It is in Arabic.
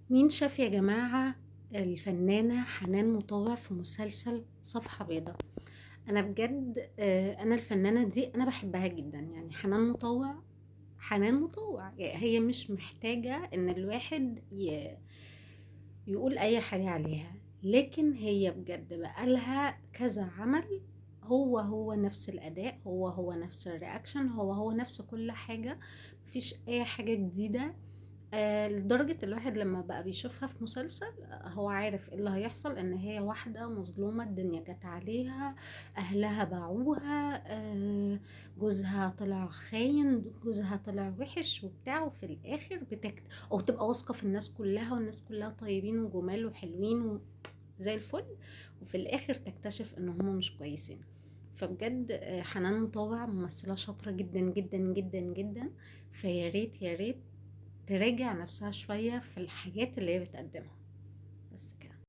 مين شاف يا جماعة الفنانة حنان مطاوع في مسلسل صفحة بيضاء؟ أنا بجد أنا الفنانة دي أنا بحبها جدا، يعني حنان مطاوع، يعني هي مش محتاجة إن الواحد يقول أي حاجة عليها. لكن هي بجد بقالها كذا عمل، هو نفس الأداء، هو نفس الرياكشن، هو نفس كل حاجة. مفيش أي حاجة جديدة. لدرجة الواحد لما بقى بيشوفها في مسلسل، هو عارف ايه اللي هيحصل، ان هي واحدة مظلومة، الدنيا جت عليها، اهلها باعوها، جوزها طلع خاين، جوزها طلع وحش وبتاع، وفي الاخر او تبقى واثقة في الناس كلها، والناس كلها طيبين وجمال وحلوين زي الفل، وفي الاخر تكتشف ان هما مش كويسين. فبجد حنان مطاوع ممثلة شاطرة جدا جدا جدا جدا. فيا ريت يا ريت تراجع نفسها شوية في الحاجات اللي هي بتقدمها. بس كده.